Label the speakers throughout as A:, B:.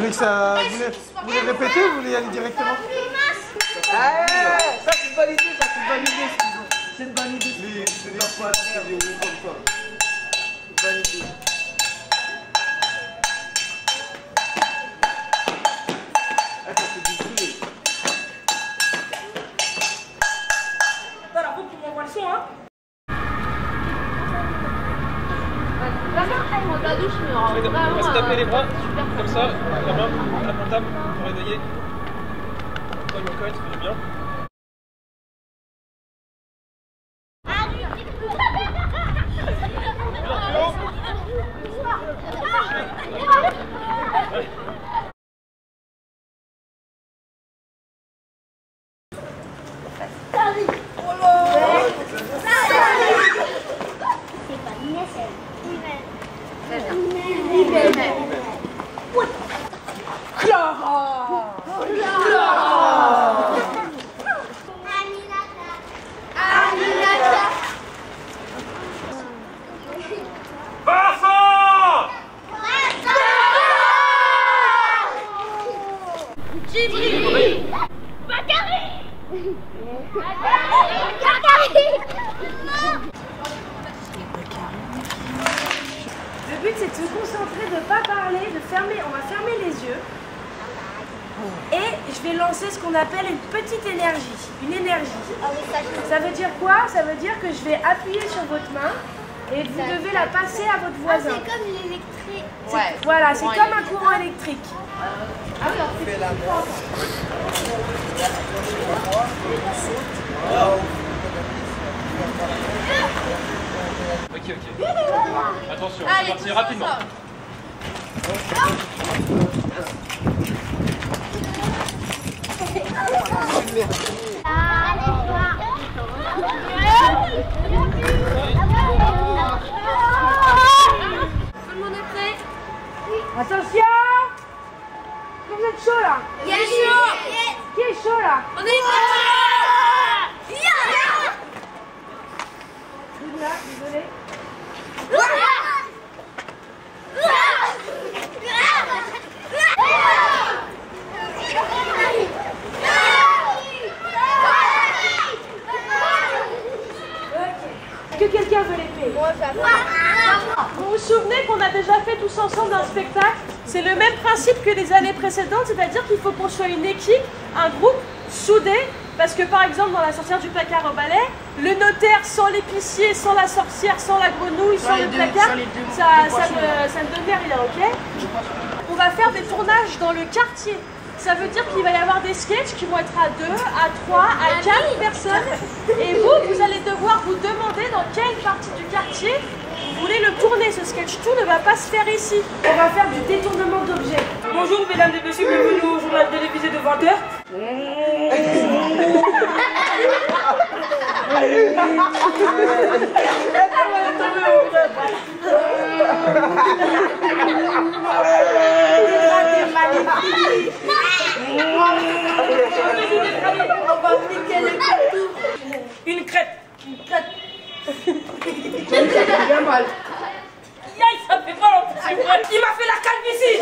A: voulez que ça... Vous voulez répéter ou vous voulez y aller directement?
B: Ah, ça c'est une bonne idée, ça c'est une bonne idée. C'est une bonne idée.
A: C'est des fois, c'est des roues comme ça.
B: Bonne idée. Ah, ça fait du bruit.
C: T'as la roue qui m'envoie le son, hein?
D: On va se taper les bras, comme ça, la main, la table, pour réveiller. Toi, mon coin, ça fait du bien.
C: Le but c'est de se concentrer, de ne pas parler, on va fermer les yeux et je vais lancer ce qu'on appelle une petite énergie, une énergie. Ça veut dire quoi? Ça veut dire que je vais appuyer sur votre main et vous devez la passer à votre voisin.
E: C'est comme l'électrique.
C: Ouais. Voilà, c'est comme un courant électrique.
B: Ah oui, on fait la main.
D: Ok. Attention, c'est parti rapidement.
E: Tout le monde est prêt?
C: Attention! Vous êtes chaud là?
E: Yes, chaud.
C: Qui est chaud là?
E: On est prêt.
C: Désolé. Est-ce que quelqu'un veut l'épée? Vous vous souvenez qu'on a déjà fait tous ensemble un spectacle? C'est le même principe que les années précédentes, c'est-à-dire qu'il faut qu'on soit une équipe, un groupe soudé, parce que par exemple dans la sorcière du placard au balai, le notaire sans l'épicier, sans la sorcière, sans la grenouille, sans le placard, ça ne donnait rien, ok? On va faire des tournages dans le quartier. Ça veut dire qu'il va y avoir des sketchs qui vont être à 2, à 3, à 4 personnes. Et vous allez devoir vous demander dans quelle partie du quartier vous voulez le tourner, ce sketch. Tout ne va pas se faire ici. On va faire du détournement d'objets. Bonjour mesdames et messieurs, bienvenue au journal télévisé de 20h. Une crête.
B: Bien mal.
C: Aïe, ça fait mal en plus. Il m'a fait la calvitie.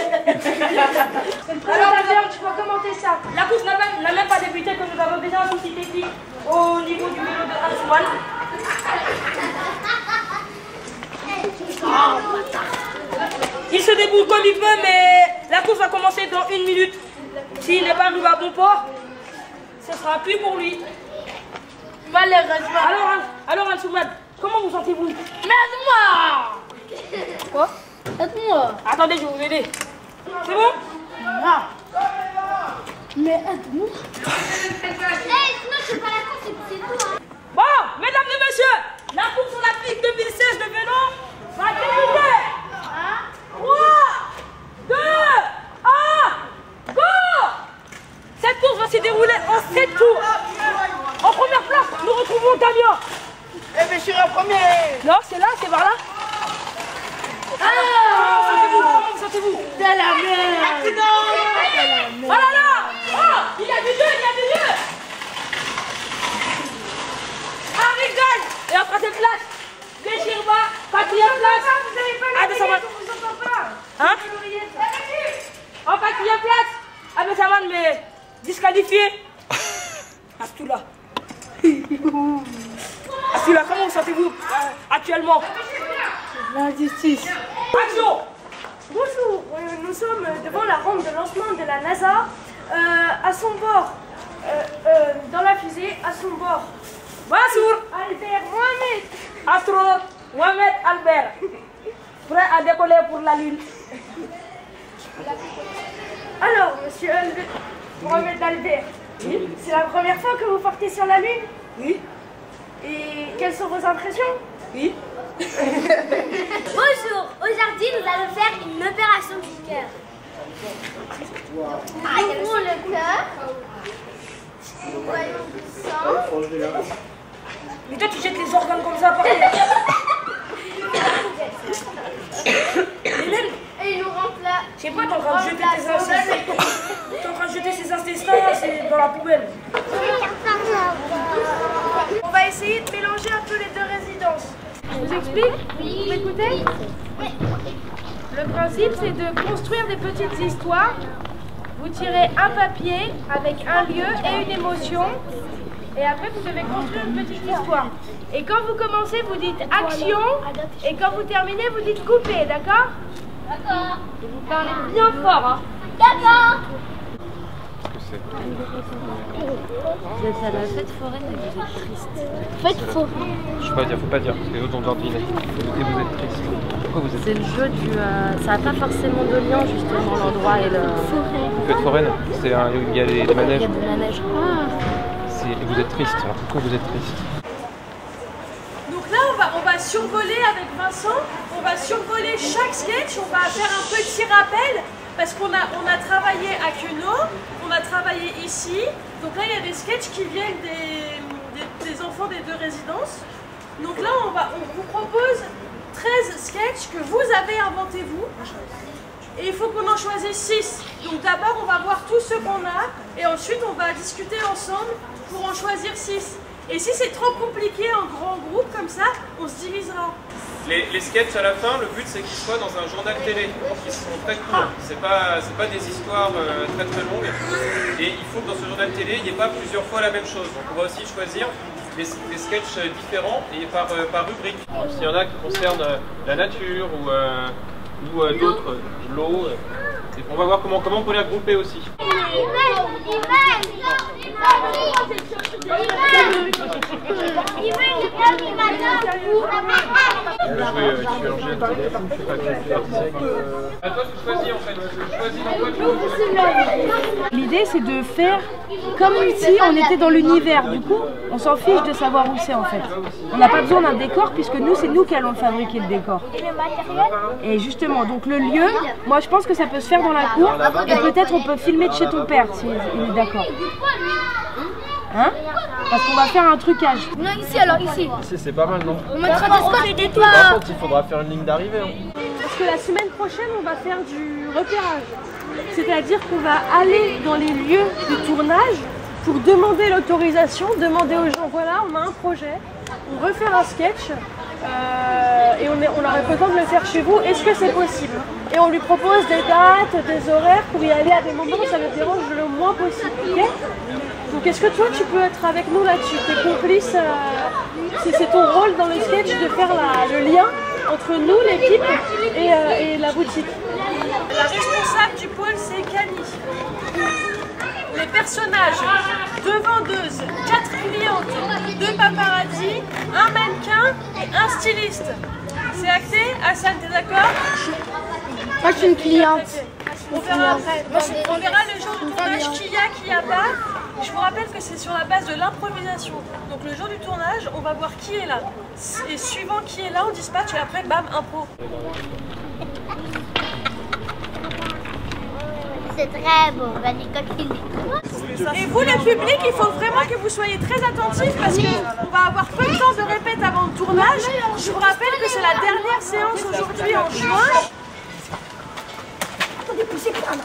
C: C'est le présentateur, tu peux commenter ça. La course n'a même pas débuté que nous avons déjà un souci technique au niveau du vélo de Antoine. Il se débrouille comme il peut, mais la course va commencer dans 1 minute. S'il n'est pas arrivé à bon port, ce sera plus pour lui. Malheureusement. Alors Ansoumad, comment vous sentez-vous? Mais aide-moi! Quoi? Aide-moi. Attendez, je vais vous aider. C'est bon? Non. Mais aide-moi.
E: Sinon je suis pas la course, c'est tout.
C: Bon, mesdames et messieurs, la course olympique 2016 de vélo va débuter. 3, 2, 1, go! Cette course va se dérouler en 7 tours. En première place, nous retrouvons Damien.
B: Eh bien, je suis le premier.
C: Non, c'est là, c'est par là. Comment vous sentez-vous?
B: De la merde.
C: Oh là là! Oh! Il y a du jeu, il y a du jeu! Harry gagne! Et en troisième place, Déchirba, quatrième place. Vous avez pas l'oreillette, on vous entend pas. Hein? En quatrième
F: quatrième place. Ahmed Saman, mais disqualifié. Astoula. Astoula, comment vous sentez-vous actuellement?
C: L'injustice.
F: Action.
C: Bonjour, nous sommes devant la rampe de lancement de la NASA. À son bord, dans la fusée, à son bord,
F: Bonjour.
C: Albert Mohamed.
F: Astronaute Mohamed Albert. Prêt à décoller pour la Lune.
C: Alors, monsieur Mohamed Albert, c'est la première fois que vous partez sur la Lune?
F: Oui.
C: Et quelles sont vos impressions?
F: Oui.
E: Bonjour, aujourd'hui nous allons faire une opération du cœur. Nous ouvrons le cœur. Nous voyons du sang.
F: Mais toi tu jettes les organes comme ça par terre.
E: Et nous remplaçons.
F: Je sais pas, t'es en train de jeter tes intestins. T'es en train de jeter ses intestins, c'est dans la poubelle.
C: On va essayer de mélanger un peu les deux résidences. Je vous explique? Vous m'écoutez? Le principe, c'est de construire des petites histoires. Vous tirez un papier avec un lieu et une émotion. Et après, vous devez construire une petite histoire. Et quand vous commencez, vous dites action. Et quand vous terminez, vous dites couper, d'accord?
E: D'accord.
C: Et vous parlez bien fort, hein?
E: D'accord.
G: Vous êtes à la fête foraine et vous êtes triste.
E: Fête foraine.
D: Je sais pas dire, faut pas dire, parce que les autres ont déjà deviné. Et vous êtes triste. Pourquoi vous êtes
G: C'est le jeu du... ça n'a pas forcément de lien justement l'endroit et le...
D: fête foraine? C'est il y a des manèges.
G: Il y a de la neige.
D: Et vous êtes triste. Alors pourquoi vous êtes triste?
C: Donc là, on va survoler avec Vincent, on va survoler chaque sketch, on va faire un petit rappel, parce qu'on a travaillé à Queneau, on a travaillé ici, donc là il y a des sketchs qui viennent des enfants des deux résidences. Donc là, on vous propose 13 sketchs que vous avez inventés vous, et il faut qu'on en choisisse 6. Donc d'abord, on va voir tous ceux qu'on a, et ensuite on va discuter ensemble pour en choisir 6. Et si c'est trop compliqué en grand groupe comme ça, on se divisera.
D: Les sketchs à la fin, le but c'est qu'ils soient dans un journal télé, qui sont très courts. C'est pas des histoires très très longues. Et il faut que dans ce journal télé, il n'y ait pas plusieurs fois la même chose. Donc on va aussi choisir des sketchs différents et par rubrique. S'il y en a qui concernent la nature ou d'autres, l'eau, on va voir comment on peut les regrouper aussi.
C: L'idée, c'est de faire comme si on était dans l'univers. Du coup, on s'en fiche de savoir où c'est en fait. On n'a pas besoin d'un décor puisque nous, c'est nous qui allons fabriquer le décor. Et justement, donc le lieu, moi je pense que ça peut se faire dans la cour et peut-être on peut filmer de chez ton père si il est d'accord. Hein? Parce qu'on va faire un trucage.
E: Non, ici alors, ici.
A: Ici, c'est pas mal, non?
E: On mettra des scotch des toits.
A: Par contre, il faudra faire une ligne d'arrivée. Hein.
C: Parce que la semaine prochaine, on va faire du repérage. C'est-à-dire qu'on va aller dans les lieux de tournage pour demander l'autorisation, demander aux gens, voilà, on a un projet, on veut faire un sketch et on aurait besoin de le faire chez vous, est-ce que c'est possible? Et on lui propose des dates, des horaires pour y aller à des moments où ça le dérange le moins possible. Okay? Donc est-ce que toi tu peux être avec nous là-dessus? T'es complice, c'est ton rôle dans le sketch de faire le lien entre nous, l'équipe, et la boutique. La responsable du pôle, c'est Camille. Les personnages, 2 vendeuses, 4 clientes, 2 paparazzi, un mannequin et un styliste. C'est acté? Hassan, t'es d'accord?
E: Moi, je suis une cliente.
C: On verra après. On verra le jour du tournage qui y a pas. Je vous rappelle que c'est sur la base de l'improvisation. Donc le jour du tournage, on va voir qui est là. Et suivant qui est là, on dispatche et après, bam, impro.
E: C'est très beau, Nicole.
C: Et vous, le public, il faut vraiment que vous soyez très attentifs parce qu'on va avoir peu de temps de répète avant le tournage. Je vous rappelle que c'est la dernière séance aujourd'hui en juin. Attendez, poussez pas.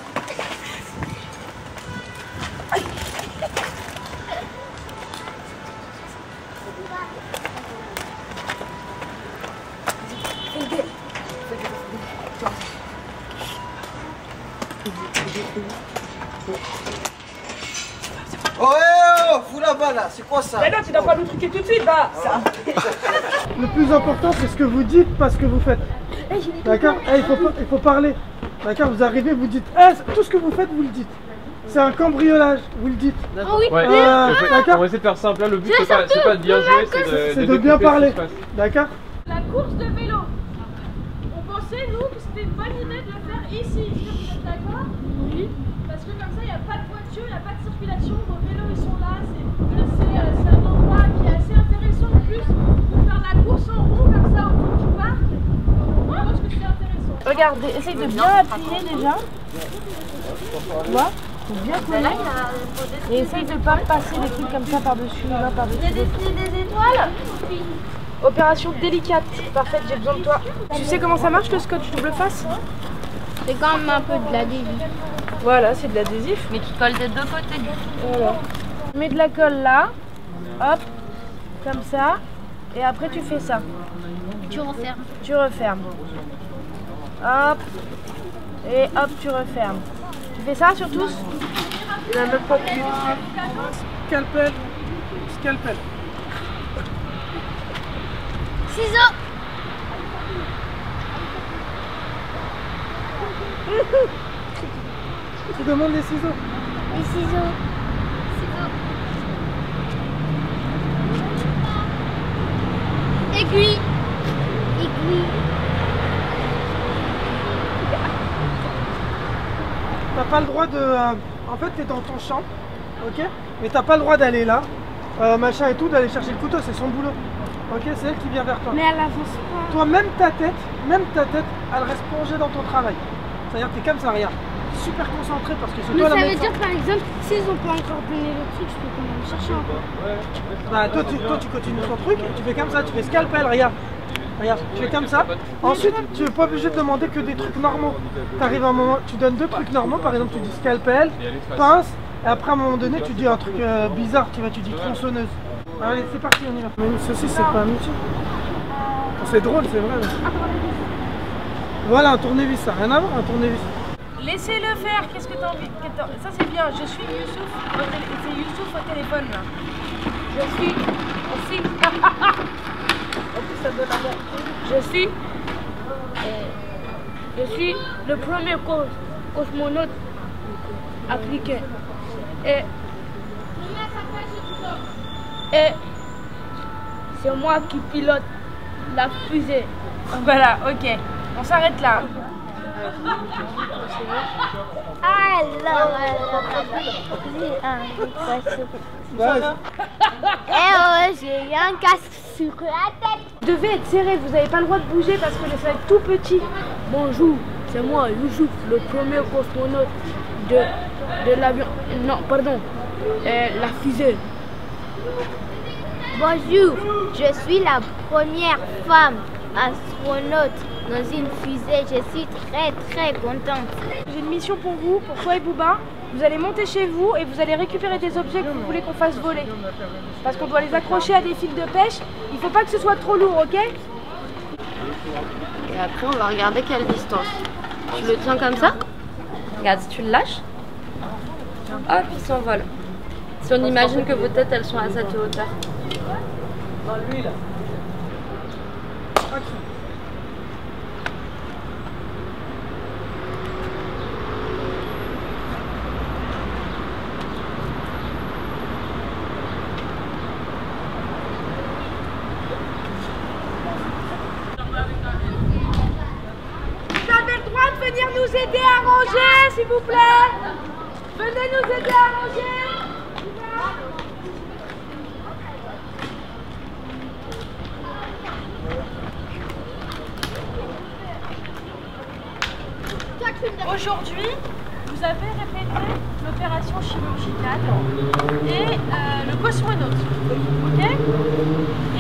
B: Oh, fous là-bas là, c'est quoi ça?
F: Mais non, tu dois pas nous truquer tout de suite là.
H: Le plus important, c'est ce que vous dites, pas ce que vous faites. D'accord? Il faut parler. D'accord? Vous arrivez, vous dites. Tout ce que vous faites, vous le dites. C'est un cambriolage, vous le dites.
E: Ah oui.
A: Ouais,
H: d'accord?
A: on va essayer de faire simple. Là, le but, c'est pas de bien jouer,
H: C'est de bien parler. D'accord?
C: La course de vélo. On pensait, nous, que c'était une bonne idée de le faire ici. Est-ce que vous êtes d'accord? Oui. Parce que comme ça, il n'y a pas de voiture, il n'y a pas de circulation. Vos vélos, ils sont là. C'est un endroit qui est assez intéressant en plus pour faire la course en rond comme ça autour du parc. Je pense que c'est intéressant. Regarde, essaye de bien appuyer déjà. Tu vois? Faut bien coller. Et essaye de ne pas passer des trucs comme ça par-dessus, là, par-dessus.
E: Il y a des étoiles.
C: Opération délicate. Parfaite, j'ai besoin de toi. Tu sais comment ça marche le scotch double face?
E: C'est quand même un peu de l'adhésif.
C: Voilà, c'est de l'adhésif.
G: Mais qui colle des deux côtés.
C: Voilà. Tu mets de la colle là. Hop. Comme ça. Et après tu fais ça.
E: Tu refermes.
C: Tu refermes. Hop. Et hop, tu refermes. Tu fais ça sur tous?
H: Il a même pas plié. Scalpel. Scalpel.
E: Ciseaux.
H: Tu demandes les ciseaux.
E: Les ciseaux. Aiguille. Aiguille.
H: T'as pas le droit de... en fait, t'es dans ton champ, ok? Mais t'as pas le droit d'aller là, machin et tout, d'aller chercher le couteau, c'est son boulot. Ok, c'est elle qui vient vers toi.
C: Mais elle avance pas.
H: Toi, même ta tête, elle reste plongée dans ton travail. C'est-à-dire que t'es comme ça, regarde. Super concentré parce que c'est
E: Mais
H: toi
E: ça
H: la
E: veut
H: médecin.
E: dire par exemple, s'ils ont pas encore donné le truc, je peux quand même chercher encore.
H: Bah, toi, tu continues ton truc, et tu fais comme ça, tu fais scalpel, regarde. Regarde, tu fais comme ça. Ensuite, tu n'es pas obligé de demander que des trucs normaux. Tu arrives à un moment, tu donnes deux trucs normaux, par exemple, tu dis scalpel, pince, et après à un moment donné, tu dis un truc bizarre, tu dis tronçonneuse. Allez, c'est parti, on y va. Mais une saucisse, c'est pas un outil. C'est drôle, c'est vrai. Mais... Voilà, un tournevis, ça n'a rien à voir, un tournevis.
C: Laissez-le faire, qu'est-ce que t'as envie? Ça c'est bien, je suis Youssouf, c'est Youssouf au téléphone là. Je suis aussi. En plus ça donne l'air. Je suis le premier cosmonaute africain. Et c'est moi qui pilote la fusée. Voilà, ok. On s'arrête là.
E: Alors, j'ai un casque sur la tête.
C: Vous devez être serré, vous n'avez pas le droit de bouger parce que ça va être tout petit. Bonjour, c'est moi, Youssouf, le premier cosmonaute de l'avion. Non, pardon, la fusée.
E: Bonjour, je suis la première femme astronaute dans une fusée. Je suis très contente.
C: J'ai une mission pour vous, pour toi et Bouba. Vous allez monter chez vous et vous allez récupérer des objets que vous voulez qu'on fasse voler. Parce qu'on doit les accrocher à des fils de pêche. Il ne faut pas que ce soit trop lourd, ok?
G: Et après, on va regarder quelle distance. Tu le tiens comme ça. Regarde, si tu le lâches, hop, il s'envole. Si on imagine que vos têtes, elles sont à cette hauteur.
H: Dans l'huile.
C: Vous avez le droit de venir nous aider à ranger, s'il vous plaît. Venez nous aider à ranger. Aujourd'hui, vous avez répété l'opération chirurgicale et le cosmonaute. Ok?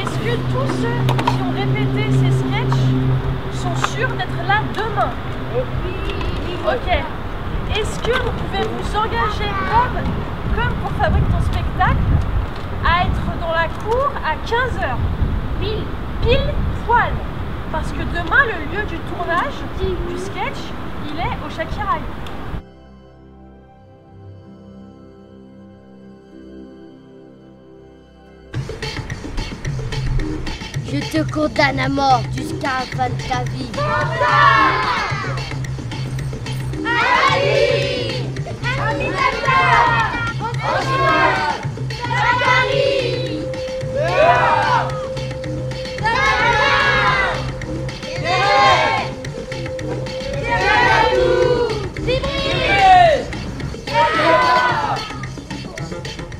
C: Est-ce que tous ceux qui ont répété ces sketchs sont sûrs d'être là demain? Ok. Est-ce que vous pouvez vous engager comme pour Fabrique ton spectacle à être dans la cour à 15h? Pile poil. Parce que demain, le lieu du tournage du sketch, il est au Shakiraï.
E: Je te condamne à mort jusqu'à la fin de ta vie. Ali! Aminata! Osman! Zakari! Léa! Dana! Kéré! Kéradou! Sibri! Kéa!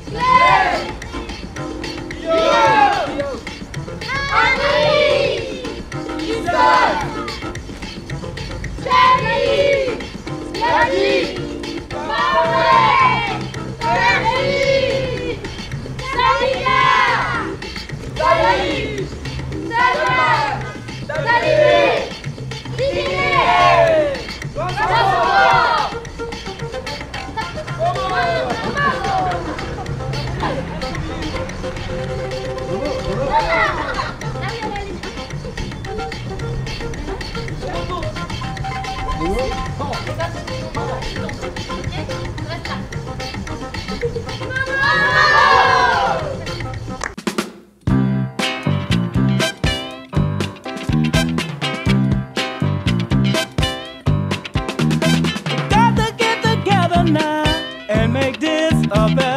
E: Clé! Yo! Henri! Isaac! Chérie! Yadi! Mauré! Merci! Salina! Saïd! Salah! Salibé! Didier! François!
I: Got to get together now and make this a better